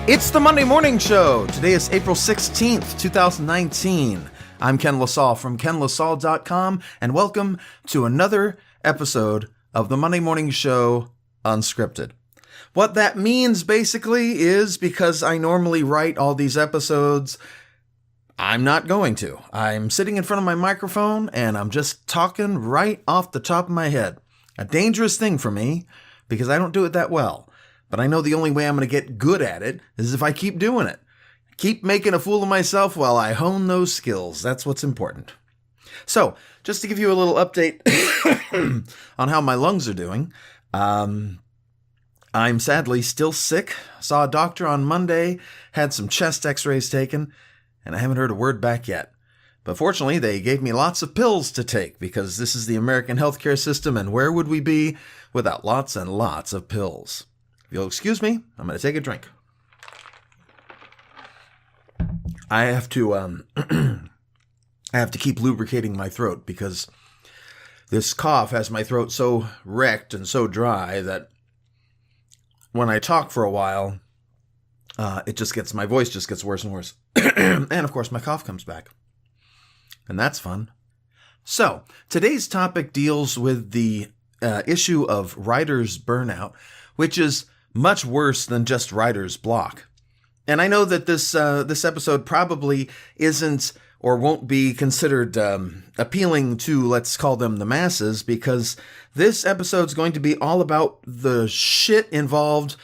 It's the Monday Morning Show. Today is April 16th, 2019. I'm Ken LaSalle from kenlasalle.com, and welcome to another episode of the Monday Morning Show Unscripted. What that means, basically, is because I normally write all these episodes, I'm not going to. I'm sitting in front of my microphone, and I'm just talking right off the top of my head. A dangerous thing for me, because I don't do it that well. But I know the only way I'm going to get good at it is if I keep doing it. Keep making a fool of myself while I hone those skills. That's what's important. So, just to give you a little update on how my lungs are doing, I'm sadly still sick. Saw a doctor on Monday, had some chest x-rays taken, and I haven't heard a word back yet. But fortunately, they gave me lots of pills to take because this is the American healthcare system, and where would we be without lots and lots of pills? If you'll excuse me, I'm going to take a drink. I have to keep lubricating my throat because this cough has my throat so wrecked and so dry that when I talk for a while, my voice just gets worse and worse. And of course, my cough comes back. And that's fun. So, today's topic deals with the issue of writer's burnout, which is much worse than just writer's block. And I know that this episode probably isn't or won't be considered appealing to, let's call them the masses, because this episode's going to be all about the shit involved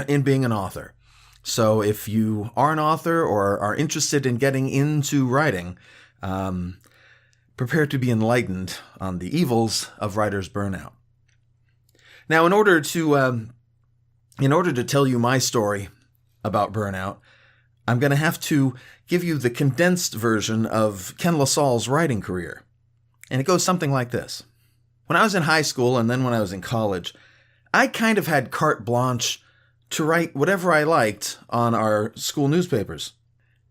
in being an author. So if you are an author or are interested in getting into writing, prepare to be enlightened on the evils of writer's burnout. Now, in order to tell you my story about burnout, I'm going to have to give you the condensed version of Ken LaSalle's writing career. And it goes something like this. When I was in high school and then when I was in college, I kind of had carte blanche to write whatever I liked on our school newspapers.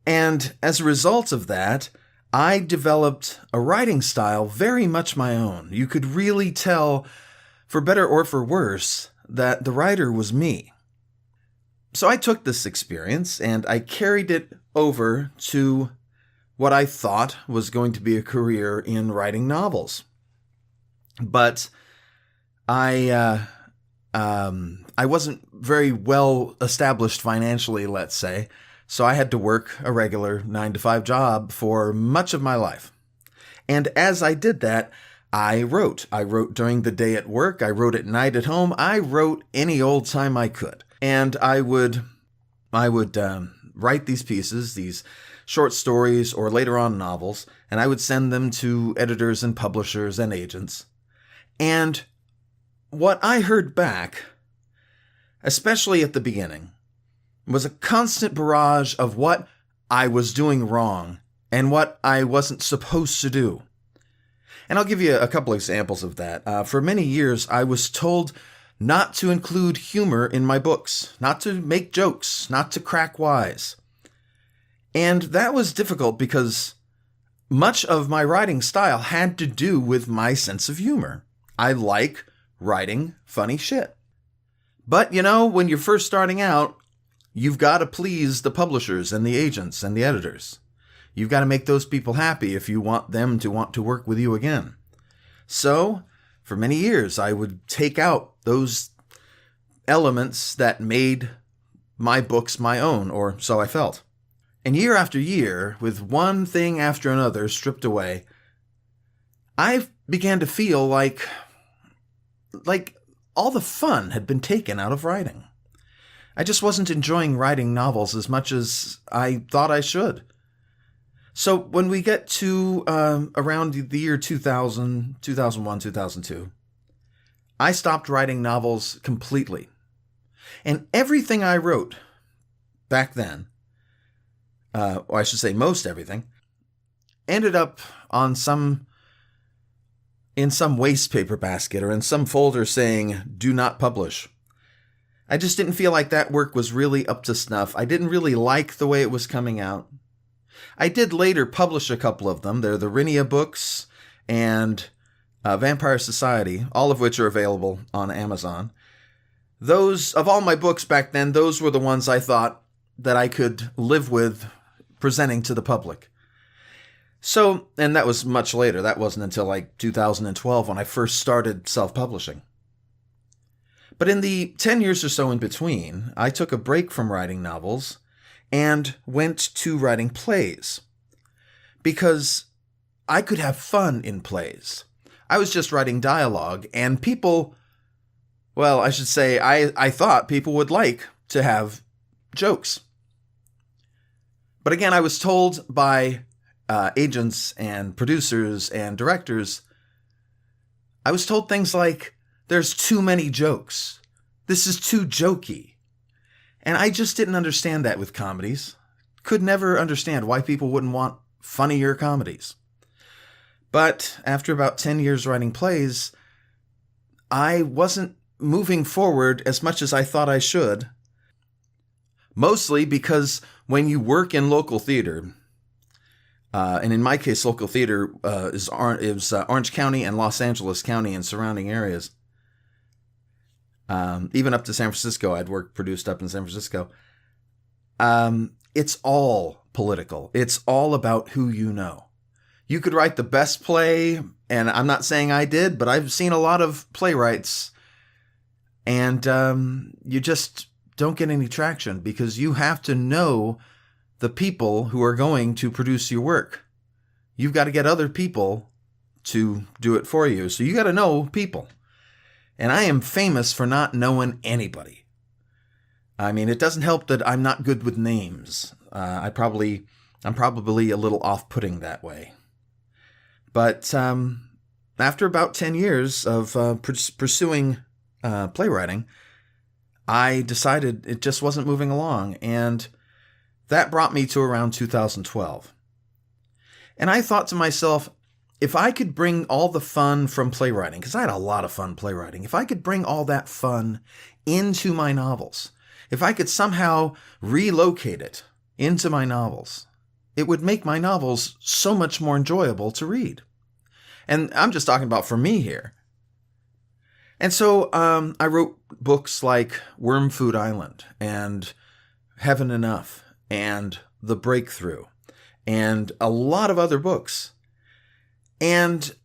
And as a result of that, I developed a writing style very much my own. You could really tell, for better or for worse, that the writer was me. So I took this experience and I carried it over to what I thought was going to be a career in writing novels. But I wasn't very well established financially, let's say, so I had to work a regular 9-to-5 job for much of my life. And as I did that, I wrote. I wrote during the day at work. I wrote at night at home. I wrote any old time I could. And I would write these pieces, these short stories, or later on novels, and I would send them to editors and publishers and agents. And what I heard back, especially at the beginning, was a constant barrage of what I was doing wrong and what I wasn't supposed to do. And I'll give you a couple examples of that. For many years, I was told not to include humor in my books, not to make jokes, not to crack wise. And that was difficult because much of my writing style had to do with my sense of humor. I like writing funny shit. But, when you're first starting out, you've got to please the publishers and the agents and the editors. You've got to make those people happy if you want them to want to work with you again. So, for many years, I would take out those elements that made my books my own, or so I felt. And year after year, with one thing after another stripped away, I began to feel like all the fun had been taken out of writing. I just wasn't enjoying writing novels as much as I thought I should. So when we get to around the year 2000, 2001, 2002, I stopped writing novels completely. And everything I wrote back then, or I should say most everything, ended up on in some waste paper basket or in some folder saying, "Do not publish." I just didn't feel like that work was really up to snuff. I didn't really like the way it was coming out. I did later publish a couple of them. They're the Rinia books and Vampire Society, all of which are available on Amazon. Those, of all my books back then, those were the ones I thought that I could live with presenting to the public. So, and that was much later. That wasn't until like 2012 when I first started self-publishing. But in the 10 years or so in between, I took a break from writing novels and went to writing plays because I could have fun in plays. I was just writing dialogue, and people, well, I should say, I thought people would like to have jokes. But again, I was told by agents and producers and directors, I was told things like, there's too many jokes. This is too jokey. And I just didn't understand that with comedies. Could never understand why people wouldn't want funnier comedies. But after about 10 years writing plays, I wasn't moving forward as much as I thought I should. Mostly because when you work in local theater, and in my case, local theater is Orange County and Los Angeles County and surrounding areas. Even up to San Francisco, I'd produced up in San Francisco. It's all political. It's all about who you know. You could write the best play, and I'm not saying I did, but I've seen a lot of playwrights, and you just don't get any traction because you have to know the people who are going to produce your work. You've got to get other people to do it for you. So you got to know people. And I am famous for not knowing anybody. I mean, it doesn't help that I'm not good with names. I'm probably a little off-putting that way. But after about 10 years of pursuing playwriting, I decided it just wasn't moving along. And that brought me to around 2012. And I thought to myself, if I could bring all the fun from playwriting, because I had a lot of fun playwriting, if I could bring all that fun into my novels, if I could somehow relocate it into my novels, it would make my novels so much more enjoyable to read. And I'm just talking about for me here. And so I wrote books like Worm Food Island and Heaven Enough and The Breakthrough and a lot of other books. And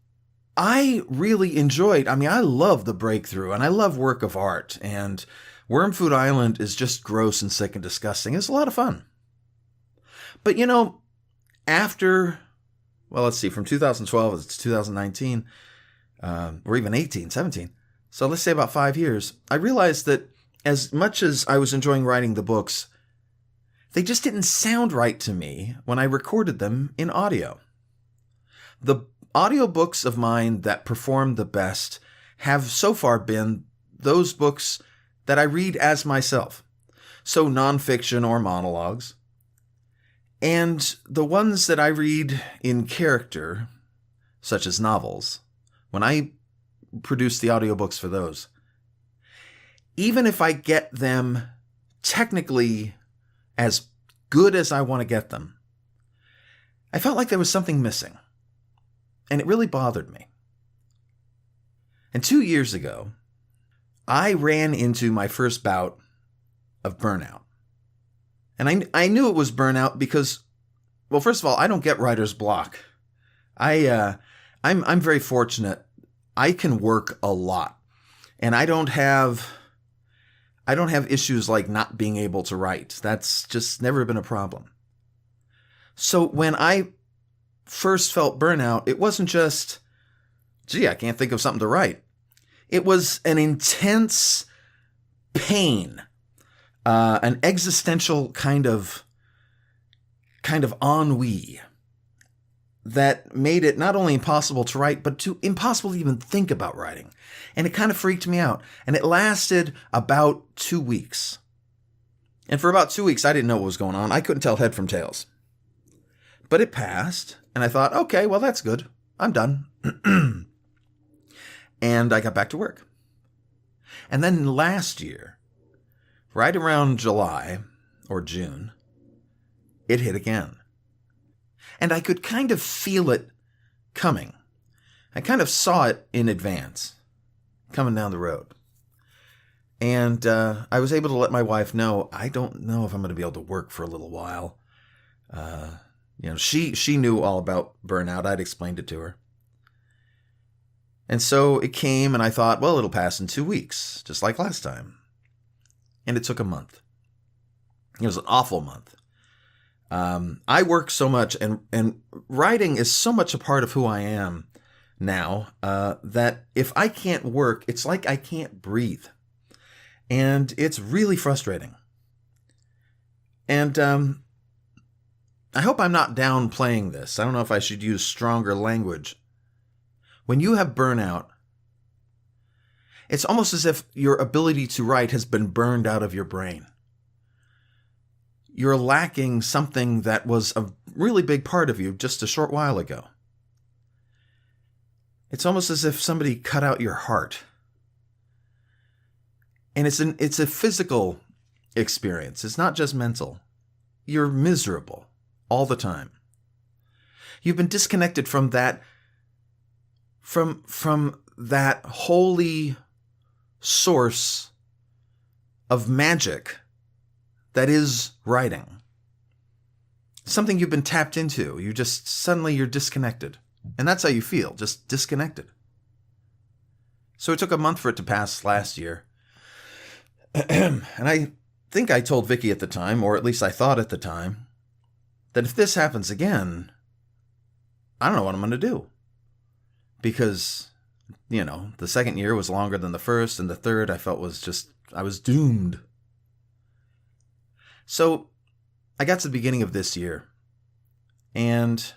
I really enjoyed, I love The Breakthrough and I love work of art, and Worm Food Island is just gross and sick and disgusting. It's a lot of fun. But after, from 2012 to 2019, or even 18, 17, so let's say about 5 years, I realized that as much as I was enjoying writing the books, they just didn't sound right to me when I recorded them in audio. The audiobooks of mine that performed the best have so far been those books that I read as myself. So nonfiction or monologues. And the ones that I read in character, such as novels, when I produce the audiobooks for those, even if I get them technically as good as I want to get them, I felt like there was something missing. And it really bothered me. And 2 years ago, I ran into my first bout of burnout. And I knew it was burnout because, well, first of all, I don't get writer's block. I'm very fortunate. I can work a lot, and I don't have issues like not being able to write. That's just never been a problem. So when I first felt burnout, it wasn't just, I can't think of something to write. It was an intense pain, an existential kind of ennui that made it not only impossible to write, but impossible to even think about writing. And it kind of freaked me out. And it lasted about 2 weeks. And for about 2 weeks, I didn't know what was going on. I couldn't tell head from tails. But it passed, and I thought, okay, well, that's good. I'm done. And I got back to work. And then last year, right around July or June, it hit again. And I could kind of feel it coming. I kind of saw it in advance, coming down the road. And I was able to let my wife know, I don't know if I'm going to be able to work for a little while. She knew all about burnout. I'd explained it to her. And so it came, and I thought, well, it'll pass in 2 weeks, just like last time. And it took a month. It was an awful month. I work so much, and writing is so much a part of who I am now, that if I can't work, it's like I can't breathe. And it's really frustrating. And I hope I'm not downplaying this. I don't know if I should use stronger language. When you have burnout, it's almost as if your ability to write has been burned out of your brain. You're lacking something that was a really big part of you just a short while ago. It's almost as if somebody cut out your heart. And it's a physical experience. It's not just mental. You're miserable all the time. You've been disconnected from that holy source of magic that is writing. Something you've been tapped into. You're disconnected. And that's how you feel, just disconnected. So it took a month for it to pass last year. And I think I told Vicky at the time, or at least I thought at the time, that if this happens again, I don't know what I'm going to do. Because, the second year was longer than the first, and the third I felt I was doomed. So I got to the beginning of this year, and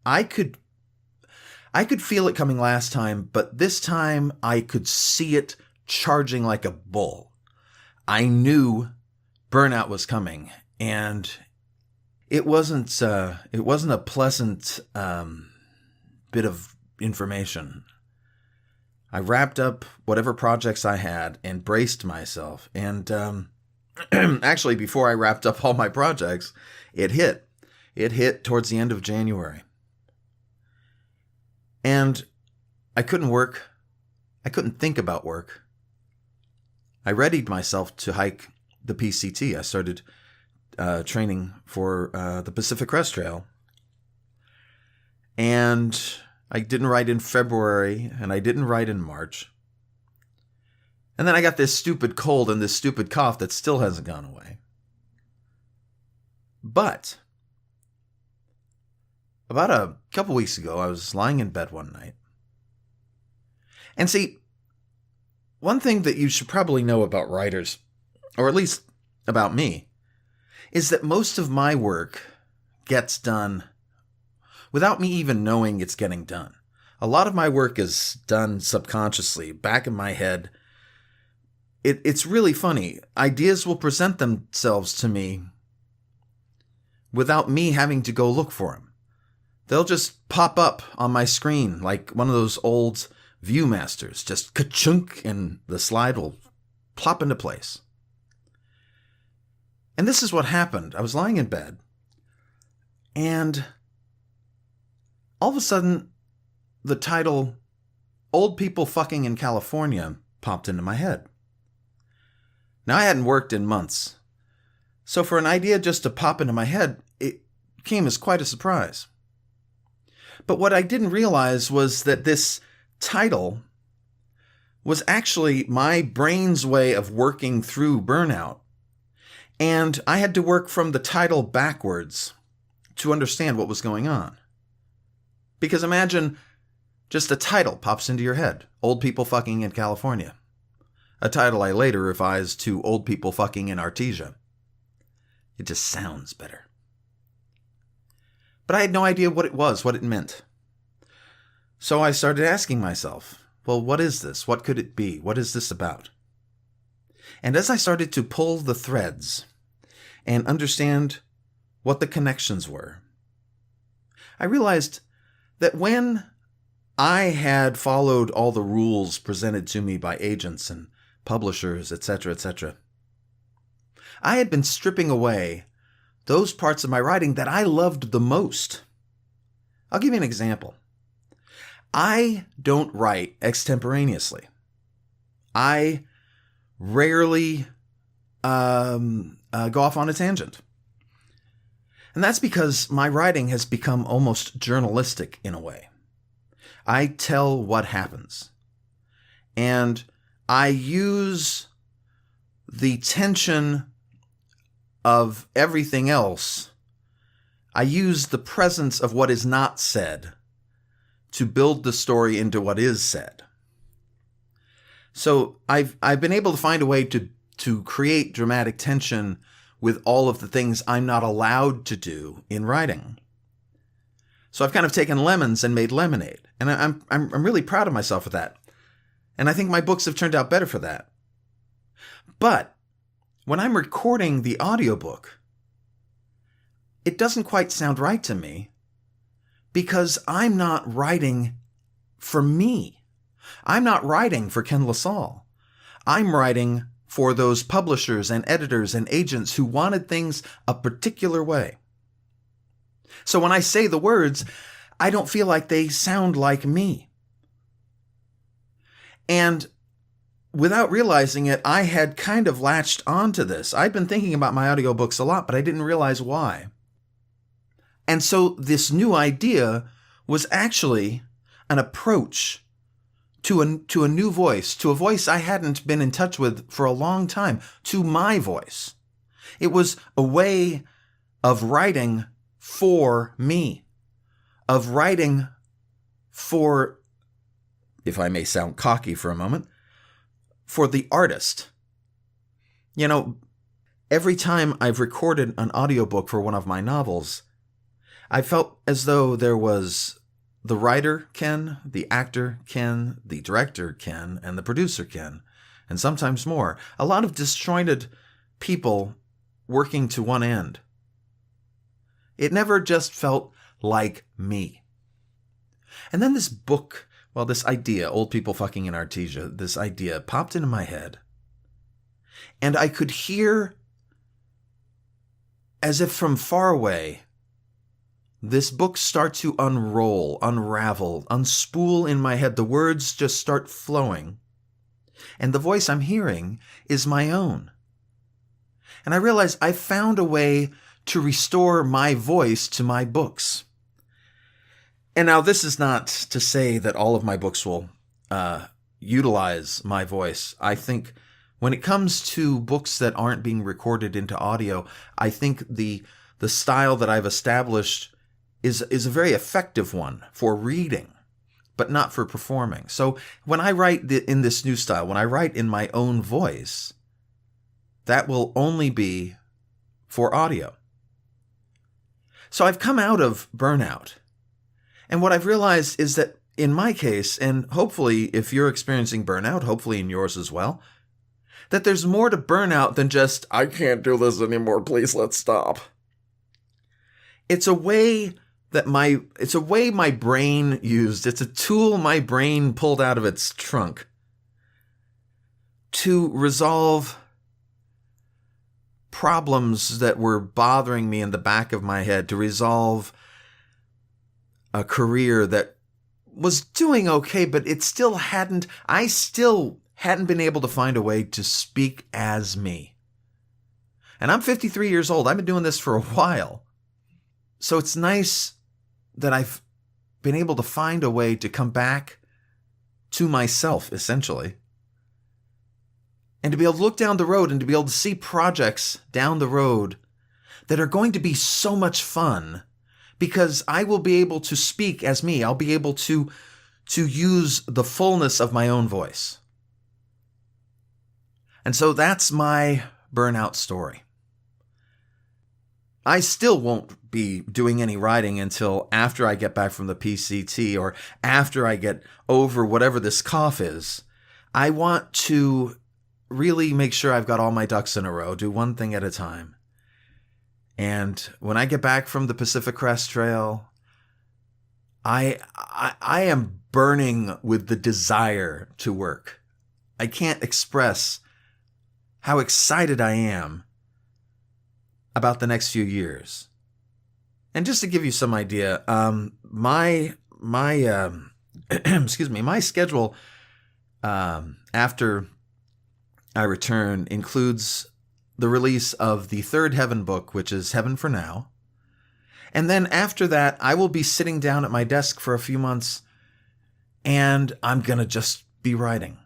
I could feel it coming last time, but this time I could see it charging like a bull. I knew burnout was coming, and it wasn't a pleasant bit of information. I wrapped up whatever projects I had and braced myself. And actually, before I wrapped up all my projects, it hit. It hit towards the end of January. And I couldn't work. I couldn't think about work. I readied myself to hike the PCT. I started training for the Pacific Crest Trail. And I didn't write in February, and I didn't write in March. And then I got this stupid cold and this stupid cough that still hasn't gone away. But about a couple weeks ago, I was lying in bed one night. And see, one thing that you should probably know about writers, or at least about me, is that most of my work gets done without me even knowing it's getting done. A lot of my work is done subconsciously, back in my head. It's really funny. Ideas will present themselves to me without me having to go look for them. They'll just pop up on my screen like one of those old Viewmasters, just ka-chunk, and the slide will plop into place. And this is what happened. I was lying in bed, and all of a sudden, the title, Old People Fucking in California, popped into my head. Now, I hadn't worked in months, so for an idea just to pop into my head, it came as quite a surprise. But what I didn't realize was that this title was actually my brain's way of working through burnout. And I had to work from the title backwards to understand what was going on. Because imagine just a title pops into your head, Old People Fucking in California. A title I later revised to Old People Fucking in Artesia. It just sounds better. But I had no idea what it was, what it meant. So I started asking myself, well, what is this? What could it be? What is this about? And as I started to pull the threads and understand what the connections were, I realized that when I had followed all the rules presented to me by agents and publishers, etc., I had been stripping away those parts of my writing that I loved the most. I'll give you an example. I don't write extemporaneously. I rarely go off on a tangent. And that's because my writing has become almost journalistic in a way. I tell what happens. And I use the tension of everything else. I use the presence of what is not said to build the story into what is said. So I've been able to find a way to create dramatic tension with all of the things I'm not allowed to do in writing. So I've kind of taken lemons and made lemonade, and I'm really proud of myself for that. And I think my books have turned out better for that. But when I'm recording the audiobook, it doesn't quite sound right to me because I'm not writing for me. I'm not writing for Ken LaSalle. I'm writing for those publishers and editors and agents who wanted things a particular way. So when I say the words, I don't feel like they sound like me. And without realizing it, I had kind of latched onto this. I'd been thinking about my audiobooks a lot, but I didn't realize why. And so this new idea was actually an approach to a new voice, to a voice I hadn't been in touch with for a long time, to my voice. It was a way of writing for me, of writing for, if I may sound cocky for a moment, for the artist. You know, every time I've recorded an audiobook for one of my novels, I felt as though there was the writer Ken, the actor Ken, the director Ken, and the producer Ken, and sometimes more. A lot of disjointed people working to one end. It never just felt like me. And then this book, well, this idea, Old People Fucking in Artesia, this idea popped into my head. And I could hear, as if from far away, this book start to unroll, unravel, unspool in my head. The words just start flowing. And the voice I'm hearing is my own. And I realize I found a way to restore my voice to my books. And now this is not to say that all of my books will utilize my voice. I think when it comes to books that aren't being recorded into audio, I think the style that I've established is a very effective one for reading, but not for performing. So when I write in this new style, when I write in my own voice, that will only be for audio. So I've come out of burnout. And what I've realized is that in my case, and hopefully if you're experiencing burnout, hopefully in yours as well, that there's more to burnout than just, I can't do this anymore, please let's stop. It's a way my brain used. It's a tool my brain pulled out of its trunk to resolve problems that were bothering me in the back of my head, to resolve a career that was doing okay, but I still hadn't been able to find a way to speak as me. And I'm 53 years old. I've been doing this for a while. So it's nice that I've been able to find a way to come back to myself, essentially. And to be able to look down the road and to be able to see projects down the road that are going to be so much fun because I will be able to speak as me. I'll be able to use the fullness of my own voice. And so that's my burnout story. I still won't be doing any writing until after I get back from the PCT or after I get over whatever this cough is. I want to really make sure I've got all my ducks in a row, do one thing at a time. And when I get back from the Pacific Crest Trail, I am burning with the desire to work. I can't express how excited I am about the next few years. And just to give you some idea, my excuse me, my schedule after I return includes the release of the third Heaven book, which is Heaven for Now. And then after that, I will be sitting down at my desk for a few months, and I'm going to just be writing.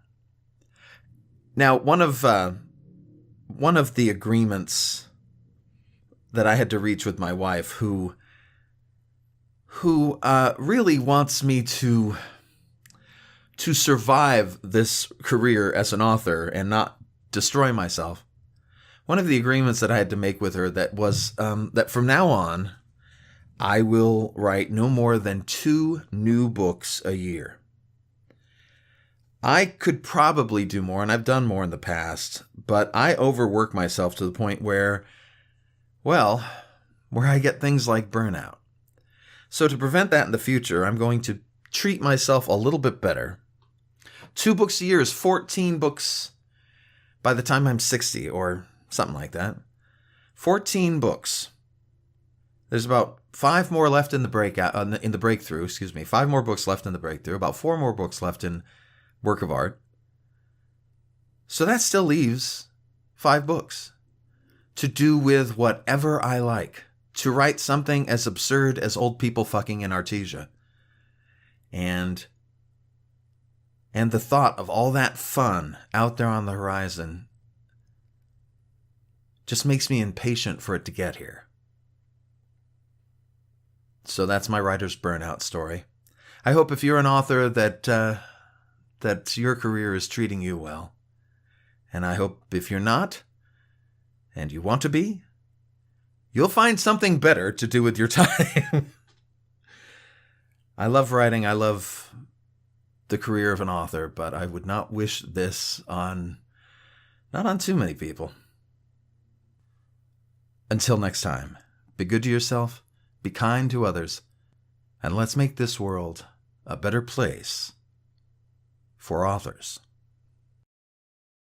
Now, one of the agreements that I had to reach with my wife, who really wants me to survive this career as an author and not destroy myself. One of the agreements that I had to make with her that was that from now on, I will write no more than 2 new books a year. I could probably do more, and I've done more in the past, but I overwork myself to the point where I get things like burnout. So to prevent that in the future, I'm going to treat myself a little bit better. 2 books a year is 14 books by the time I'm 60 or something like that. 14 books. There's about 5 more left in the breakthrough. 5 more books left in the breakthrough. About 4 more books left in work of art. So that still leaves 5 books to do with whatever I like. To write something as absurd as old people fucking in Artesia. And the thought of all that fun out there on the horizon just makes me impatient for it to get here. So that's my writer's burnout story. I hope if you're an author that your career is treating you well. And I hope if you're not, and you want to be, you'll find something better to do with your time. I love writing. I love the career of an author, but I would not wish this not on too many people. Until next time, be good to yourself, be kind to others, and let's make this world a better place for authors.